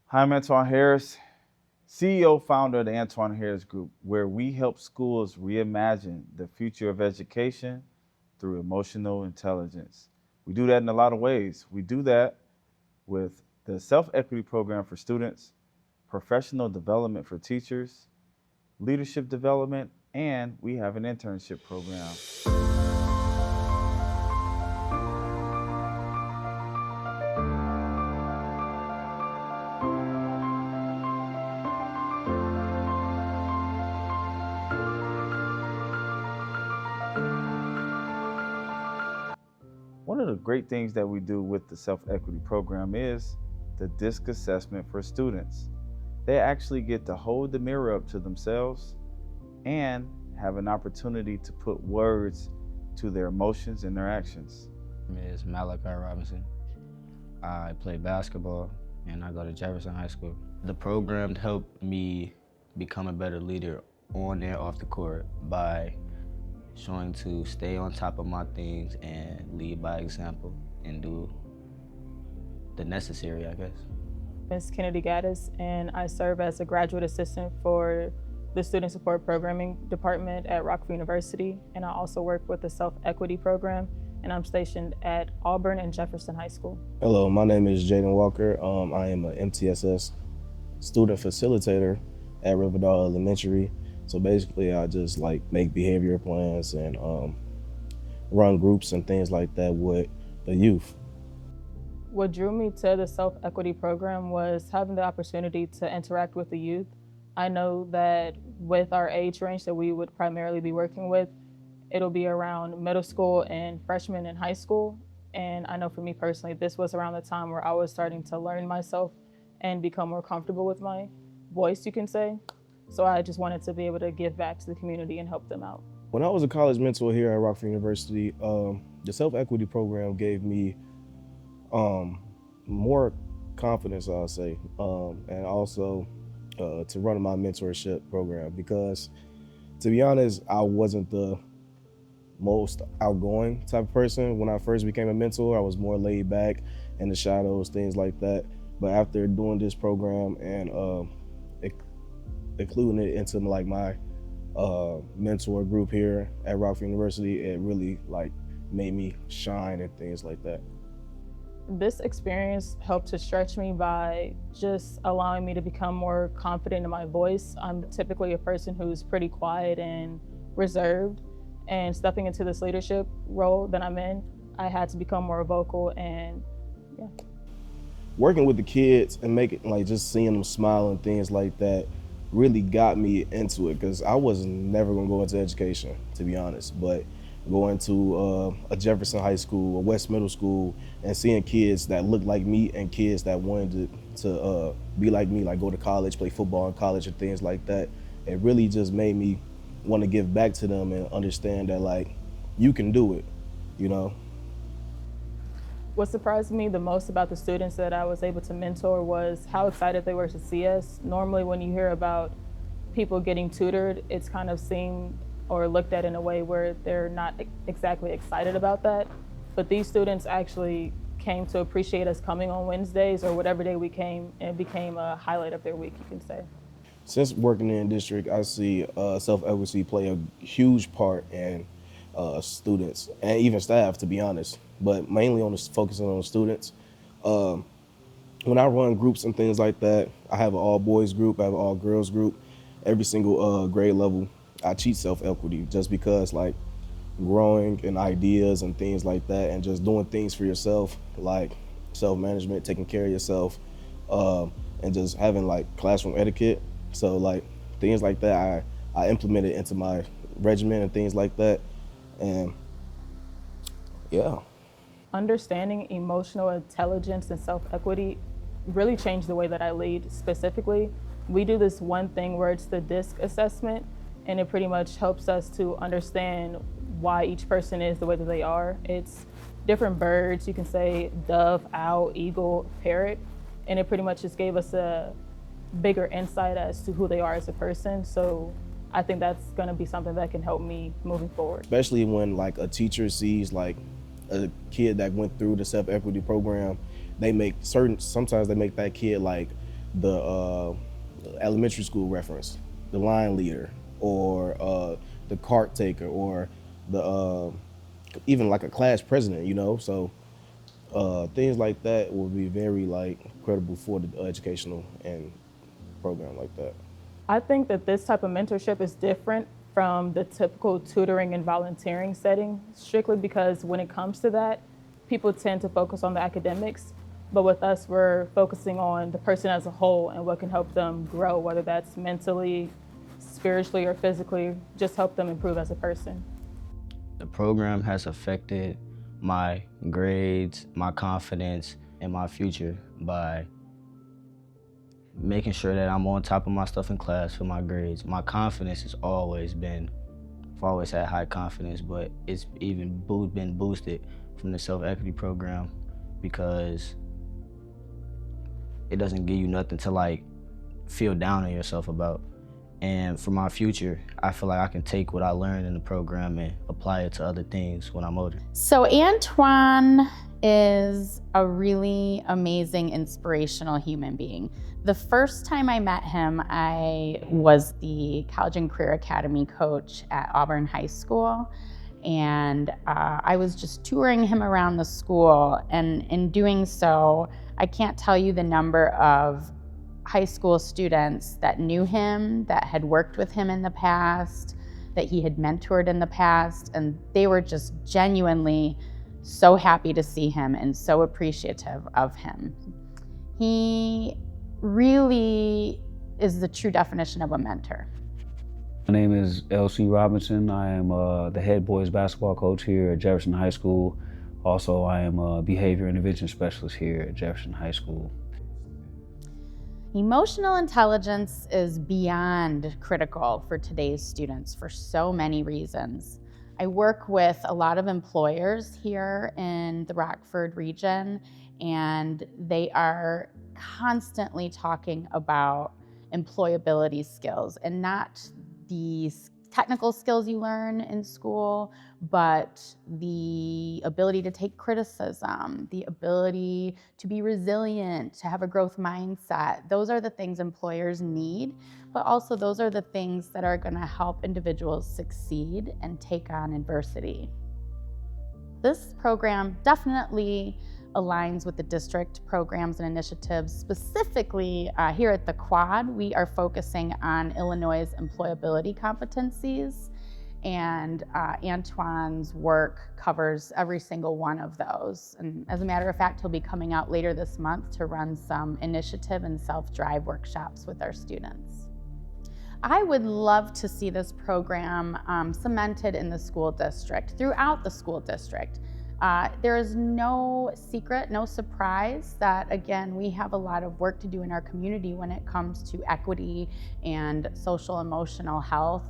Hi, I'm Antwon Harris, CEO, founder of the Antwon Harris Group, where we help schools reimagine the future of education through emotional intelligence. We do that in a lot of ways. We do that with the self-equity program for students, professional development for teachers, leadership development, and we have an internship program. One of the great things that we do with the self-equity program is the DISC assessment for students. They actually get to hold the mirror up to themselves and have an opportunity to put words to their emotions and their actions. My name is Malachi Robinson. I play basketball and I go to Jefferson High School. The program helped me become a better leader on and off the court by showing to stay on top of my things and lead by example and do the necessary, I guess. Ms. Kennedy Gaddis, and I serve as a graduate assistant for the Student Support Programming Department at Rockford University, and I also work with the Self-Equity Program, and I'm stationed at Auburn and Jefferson High School. Hello, my name is Jaden Walker. I am an MTSS student facilitator at Riverdale Elementary. So basically, I just make behavior plans and run groups and things like that with the youth. What drew me to the Self-Equity Program was having the opportunity to interact with the youth. I know that with our age range that we would primarily be working with, it'll be around middle school and freshmen in high school. And I know for me personally, this was around the time where I was starting to learn myself and become more comfortable with my voice, you can say. So I just wanted to be able to give back to the community and help them out. When I was a college mentor here at Rockford University, the self-equity program gave me more confidence, I'll say, and also to run my mentorship program, because to be honest, I wasn't the most outgoing type of person. When I first became a mentor, I was more laid back in the shadows, things like that. But after doing this program and including it into my mentor group here at Rockford University, it really made me shine and things like that. This experience helped to stretch me by just allowing me to become more confident in my voice. I'm typically a person who's pretty quiet and reserved, and stepping into this leadership role that I'm in, I had to become more vocal and yeah. Working with the kids and just seeing them smile and things like that really got me into it, because I was never gonna go into education, to be honest. But going to a Jefferson High School, a West Middle School, and seeing kids that looked like me and kids that wanted to be like me, like go to college, play football in college and things like that, it really just made me want to give back to them and understand that you can do it, you know? What surprised me the most about the students that I was able to mentor was how excited they were to see us. Normally when you hear about people getting tutored, it's kind of seen or looked at in a way where they're not exactly excited about that. But these students actually came to appreciate us coming on Wednesdays or whatever day we came, and it became a highlight of their week, you can say. Since working in the district, I see self-efficacy play a huge part in students and even staff, to be honest, but mainly focusing on the students. When I run groups and things like that, I have an all boys group, I have an all girls group. Every single grade level, I teach self-equity, just because growing in ideas and things like that, and just doing things for yourself, like self-management, taking care of yourself, and just having classroom etiquette. So things like that, I implemented into my regimen and things like that, and yeah. Understanding emotional intelligence and self-equity really changed the way that I lead. Specifically, we do this one thing where it's the DISC assessment, and it pretty much helps us to understand why each person is the way that they are. It's different birds, you can say dove, owl, eagle, parrot, and it pretty much just gave us a bigger insight as to who they are as a person. So I think that's gonna be something that can help me moving forward. Especially when a teacher sees a kid that went through the self-equity program, sometimes they make that kid the elementary school reference, the line leader, or the cart taker, or the even like a class president, you know. So things like that will be very like credible for the educational and program like that. I think that this type of mentorship is different from the typical tutoring and volunteering setting, strictly because when it comes to that, people tend to focus on the academics. But with us, we're focusing on the person as a whole and what can help them grow, whether that's mentally, spiritually, or physically, just help them improve as a person. The program has affected my grades, my confidence, and my future by making sure that I'm on top of my stuff in class for my grades. My confidence has always been, I've always had high confidence, but it's even been boosted from the self-equity program because it doesn't give you nothing to like feel down on yourself about. And for my future, I feel like I can take what I learned in the program and apply it to other things when I'm older. So Antwon is a really amazing, inspirational human being. The first time I met him, I was the College and Career Academy coach at Auburn High School. And I was just touring him around the school. And in doing so, I can't tell you the number of high school students that knew him, that had worked with him in the past, that he had mentored in the past, and they were just genuinely so happy to see him and so appreciative of him. He really is the true definition of a mentor. My name is L.C. Robinson. I am the head boys basketball coach here at Jefferson High School. Also, I am a behavior intervention specialist here at Jefferson High School. Emotional intelligence is beyond critical for today's students for so many reasons. I work with a lot of employers here in the Rockford region, and they are constantly talking about employability skills, and not the technical skills you learn in school, but the ability to take criticism, the ability to be resilient, to have a growth mindset. Those are the things employers need, but also those are the things that are going to help individuals succeed and take on adversity. This program definitely aligns with the district programs and initiatives. Specifically here at the Quad, we are focusing on Illinois' employability competencies, and Antwon's work covers every single one of those. And as a matter of fact, he'll be coming out later this month to run some initiative and self-drive workshops with our students. I would love to see this program cemented in the school district, throughout the school district. There is no secret, no surprise that, again, we have a lot of work to do in our community when it comes to equity and social emotional health.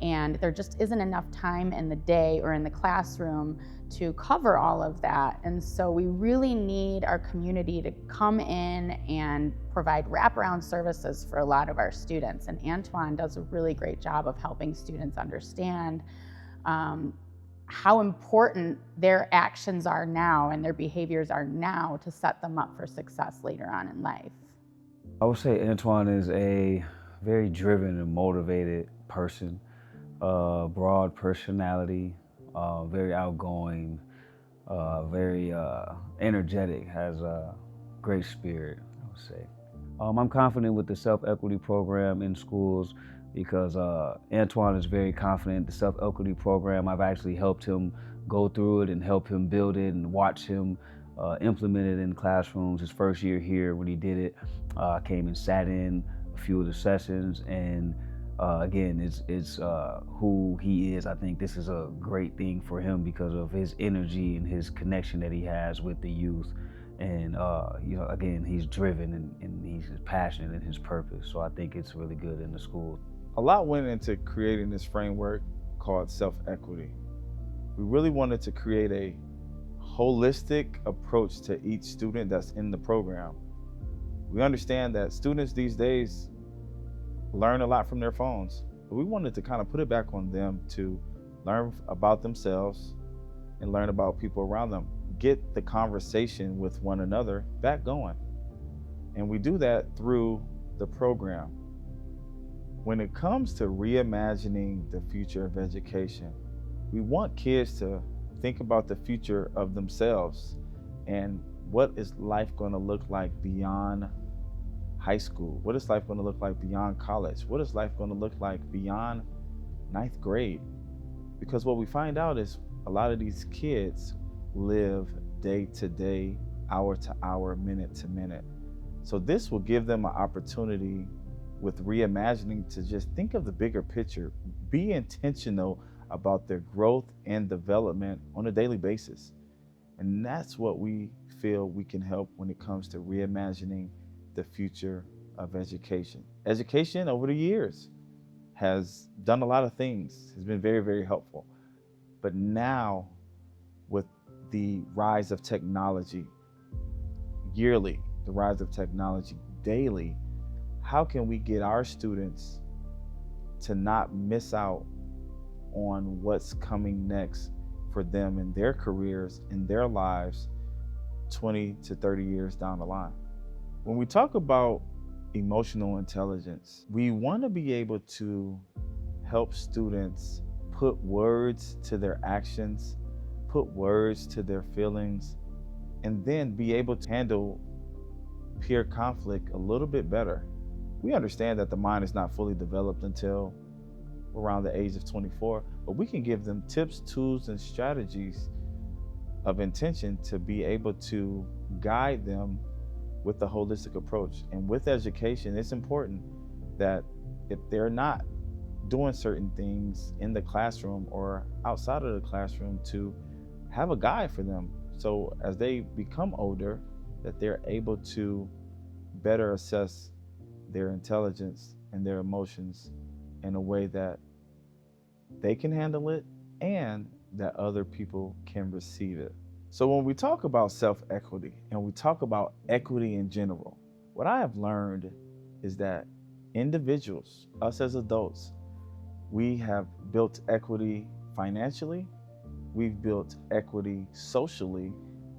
And there just isn't enough time in the day or in the classroom to cover all of that. And so we really need our community to come in and provide wraparound services for a lot of our students. And Antwon does a really great job of helping students understand how important their actions are now and their behaviors are now to set them up for success later on in life. I would say Antwon is a very driven and motivated person, broad personality, very outgoing, very energetic, has a great spirit, I would say. I'm confident with the self-equity program in schools because Antwon is very confident in the self-equity program. I've actually helped him go through it and help him build it and watch him implement it in classrooms. His first year here when he did it, came and sat in a few of the sessions, and again, it's who he is. I think this is a great thing for him because of his energy and his connection that he has with the youth. And you know, again, he's driven and he's passionate in his purpose. So I think it's really good in the school. A lot went into creating this framework called self-equity. We really wanted to create a holistic approach to each student that's in the program. We understand that students these days learn a lot from their phones, but we wanted to kind of put it back on them to learn about themselves and learn about people around them. Get the conversation with one another back going. And we do that through the program. When it comes to reimagining the future of education, we want kids to think about the future of themselves and what is life going to look like beyond high school? What is life going to look like beyond college? What is life going to look like beyond ninth grade? Because what we find out is a lot of these kids live day to day, hour to hour, minute to minute. So this will give them an opportunity with reimagining to just think of the bigger picture, be intentional about their growth and development on a daily basis. And that's what we feel we can help when it comes to reimagining the future of education. Education over the years has done a lot of things, has been very, very helpful. But now with the rise of technology, yearly, the rise of technology daily, how can we get our students to not miss out on what's coming next for them in their careers, in their lives, 20 to 30 years down the line? When we talk about emotional intelligence, we want to be able to help students put words to their actions, put words to their feelings, and then be able to handle peer conflict a little bit better. We understand that the mind is not fully developed until around the age of 24, but we can give them tips, tools, and strategies of intention to be able to guide them with the holistic approach. And with education, it's important that if they're not doing certain things in the classroom or outside of the classroom, to have a guide for them. So as they become older, that they're able to better assess their intelligence and their emotions in a way that they can handle it and that other people can receive it. So when we talk about self-equity and we talk about equity in general, what I have learned is that individuals, us as adults, we have built equity financially, we've built equity socially,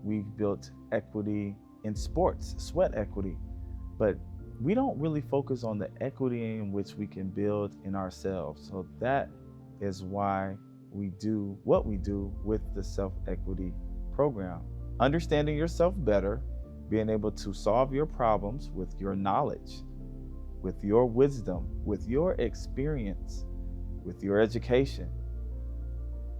we've built equity in sports, sweat equity, but we don't really focus on the equity in which we can build in ourselves. So that is why we do what we do with the self-equity program. Understanding yourself better, being able to solve your problems with your knowledge, with your wisdom, with your experience, with your education.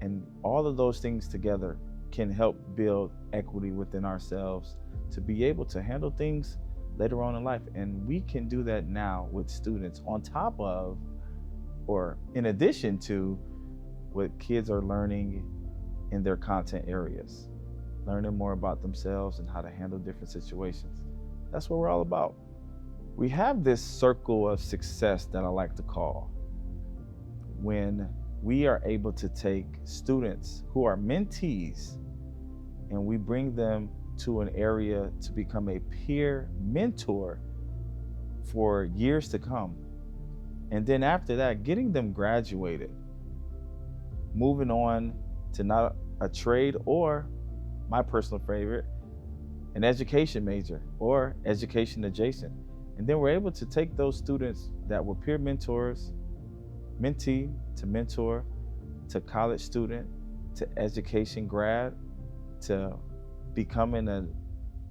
And all of those things together can help build equity within ourselves to be able to handle things later on in life. And we can do that now with students on top of, or in addition to, what kids are learning in their content areas, learning more about themselves and how to handle different situations. That's what we're all about. We have this circle of success that I like to call, when we are able to take students who are mentees and we bring them to an area to become a peer mentor for years to come. And then after that, getting them graduated, moving on to not a trade or, my personal favorite, an education major or education adjacent. And then we're able to take those students that were peer mentors, mentee to mentor, to college student, to education grad, to becoming a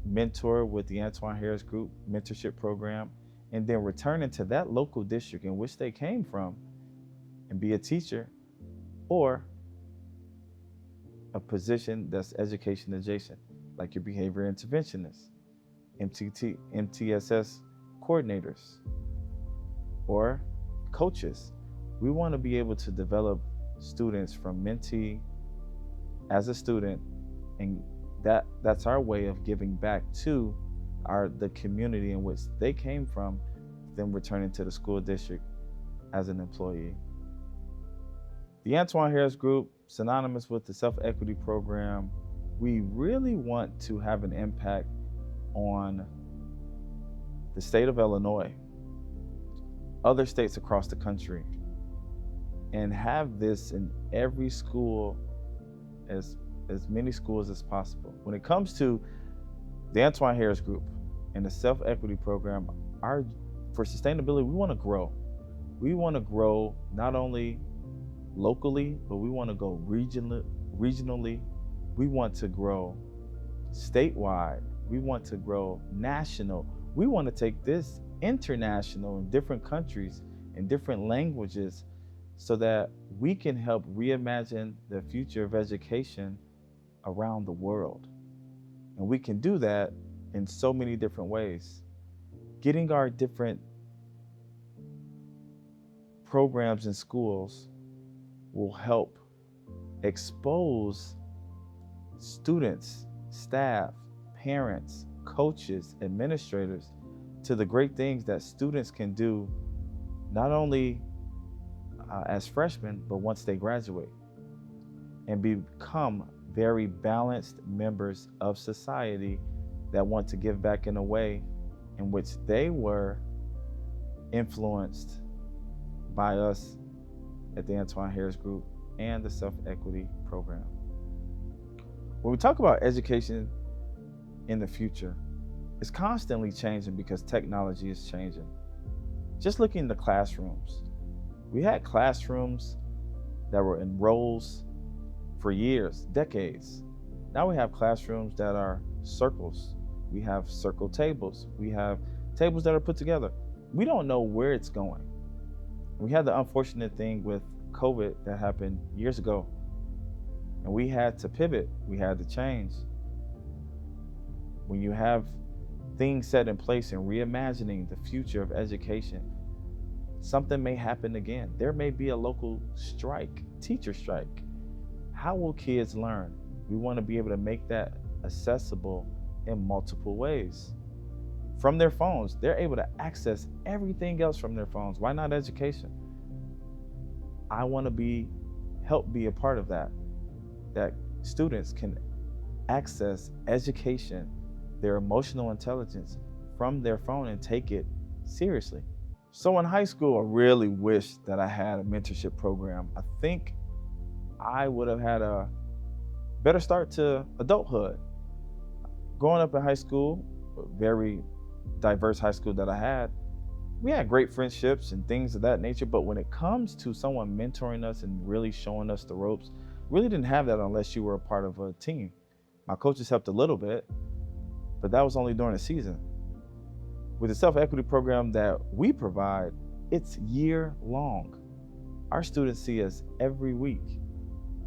mentor with the Antwon Harris Group mentorship program, and then returning to that local district in which they came from and be a teacher or a position that's education adjacent, like your behavior interventionist, MTSS coordinators, or coaches. We want to be able to develop students from mentee as a student, and that's our way of giving back to the community in which they came from, then returning to the school district as an employee. The Antwon Harris Group, synonymous with the self-equity program, we really want to have an impact on the state of Illinois, other states across the country, and have this in every school, as many schools as possible. When it comes to the Antwon Harris Group in the self-equity program, for sustainability, we want to grow. We want to grow not only locally, but we want to go regionally. We want to grow statewide. We want to grow national. We want to take this international in different countries, in different languages, so that we can help reimagine the future of education around the world. And we can do that in so many different ways. Getting our different programs in schools will help expose students, staff, parents, coaches, administrators to the great things that students can do, not only as freshmen, but once they graduate and become very balanced members of society that want to give back in a way in which they were influenced by us at the Antwon Harris Group and the Self-Equity Program. When we talk about education in the future, it's constantly changing because technology is changing. Just looking at the classrooms, we had classrooms that were in rows for years, decades. Now we have classrooms that are circles. We have circle tables. We have tables that are put together. We don't know where it's going. We had the unfortunate thing with COVID that happened years ago, and we had to pivot. We had to change. When you have things set in place and reimagining the future of education, something may happen again. There may be a local strike, teacher strike. How will kids learn? We want to be able to make that accessible in multiple ways. From their phones, they're able to access everything else from their phones. Why not education? I want to help be a part of that students can access education, their emotional intelligence from their phone and take it seriously. So in high school, I really wish that I had a mentorship program. I think I would have had a better start to adulthood. Growing up in high school, a very diverse high school that I had, we had great friendships and things of that nature, but when it comes to someone mentoring us and really showing us the ropes, really didn't have that unless you were a part of a team. My coaches helped a little bit, but that was only during the season. With the self-equity program that we provide, it's year long. Our students see us every week.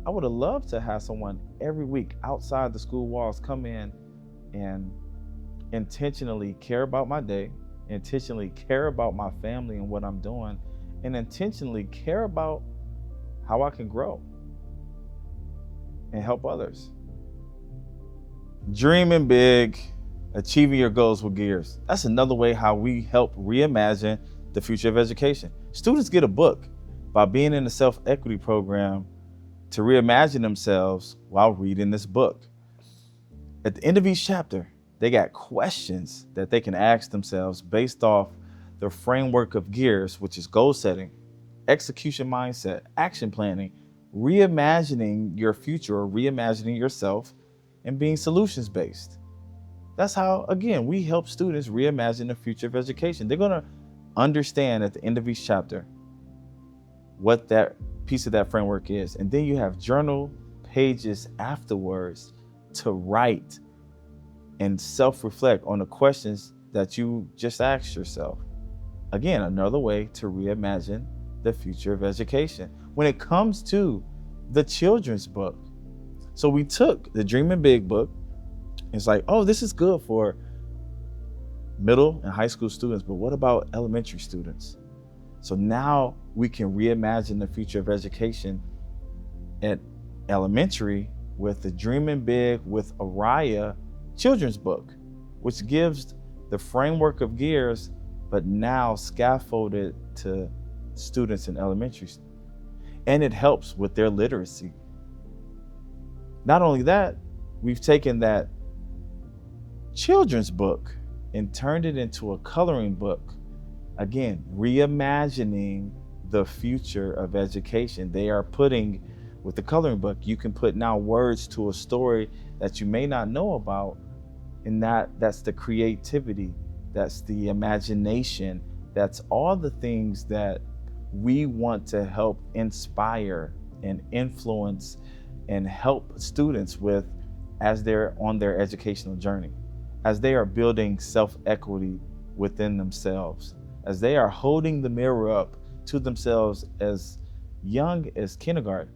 I would have loved to have someone every week outside the school walls come in and intentionally care about my day, intentionally care about my family and what I'm doing, and intentionally care about how I can grow and help others. Dreaming big, achieving your goals with gears. That's another way how we help reimagine the future of education. Students get a book by being in the self-equity program to reimagine themselves while reading this book. At the end of each chapter, they got questions that they can ask themselves based off the framework of gears, which is goal setting, execution mindset, action planning, reimagining your future or reimagining yourself, and being solutions based. That's how, again, we help students reimagine the future of education. They're gonna understand at the end of each chapter what that piece of that framework is. And then you have journal pages afterwards to write and self-reflect on the questions that you just asked yourself. Again, another way to reimagine the future of education. When it comes to the children's book, so we took the Dreaming Big book. It's like, oh, this is good for middle and high school students, but what about elementary students? So now we can reimagine the future of education at elementary with the Dreaming Big with Araya children's book, which gives the framework of gears, but now scaffolded to students in elementary. And it helps with their literacy. Not only that, we've taken that children's book and turned it into a coloring book. Again, reimagining the future of education. They are putting, with the coloring book, you can put now words to a story that you may not know about And that's the creativity, that's the imagination, that's all the things that we want to help inspire and influence and help students with as they're on their educational journey, as they are building self-equity within themselves, as they are holding the mirror up to themselves as young as kindergarten.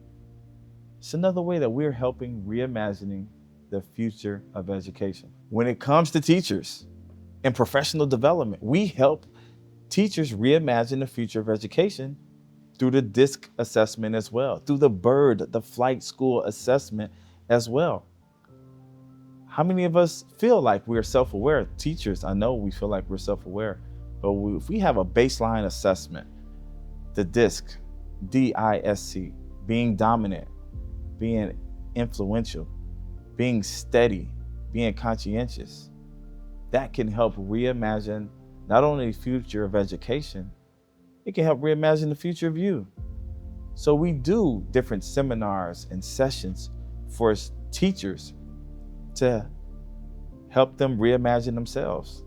It's another way that we're helping reimagining the future of education. When it comes to teachers and professional development, we help teachers reimagine the future of education through the DISC assessment as well, through the BIRD, the flight school assessment as well. How many of us feel like we're self-aware? Teachers, I know we feel like we're self-aware, but if we have a baseline assessment, the DISC, D-I-S-C, being dominant, being influential, being steady, being conscientious, that can help reimagine not only the future of education, it can help reimagine the future of you. So we do different seminars and sessions for teachers to help them reimagine themselves,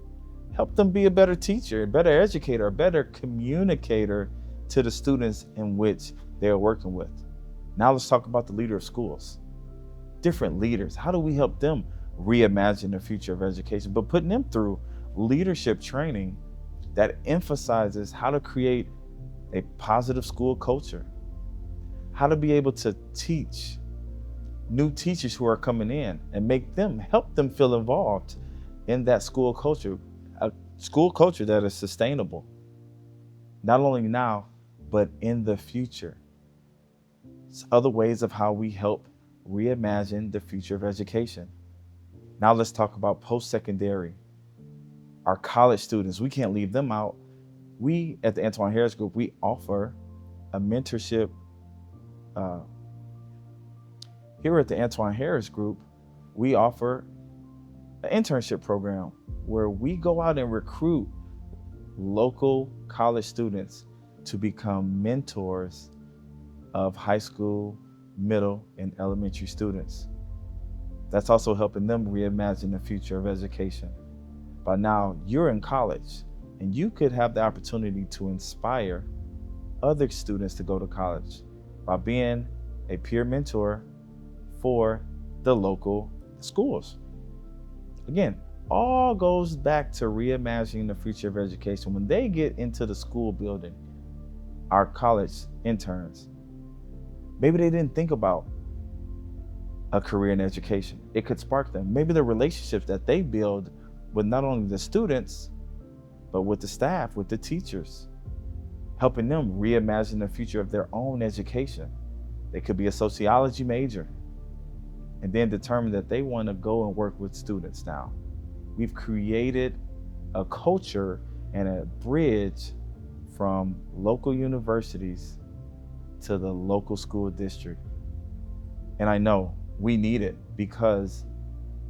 help them be a better teacher, a better educator, a better communicator to the students in which they're working with. Now let's talk about the leader of schools. Different leaders, how do we help them reimagine the future of education, but putting them through leadership training that emphasizes how to create a positive school culture, how to be able to teach new teachers who are coming in and help them feel involved in that school culture, a school culture that is sustainable, not only now, but in the future. It's other ways of how we help reimagine the future of education. Now let's talk about post-secondary. Our college students, we can't leave them out. We at the Antwon Harris Group, we offer a mentorship. Here at the Antwon Harris Group, we offer an internship program where we go out and recruit local college students to become mentors of high school, middle, and elementary students. That's also helping them reimagine the future of education. By now, you're in college, and you could have the opportunity to inspire other students to go to college by being a peer mentor for the local schools. Again, all goes back to reimagining the future of education. When they get into the school building, our college interns, maybe they didn't think about a career in education. It could spark them. Maybe the relationships that they build with not only the students, but with the staff, with the teachers, helping them reimagine the future of their own education. They could be a sociology major and then determine that they want to go and work with students now. We've created a culture and a bridge from local universities to the local school district. And I know we need it because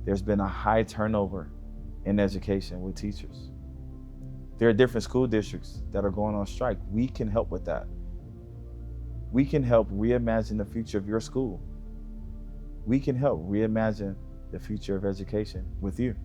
there's been a high turnover in education with teachers. There are different school districts that are going on strike. We can help with that. We can help reimagine the future of your school. We can help reimagine the future of education with you.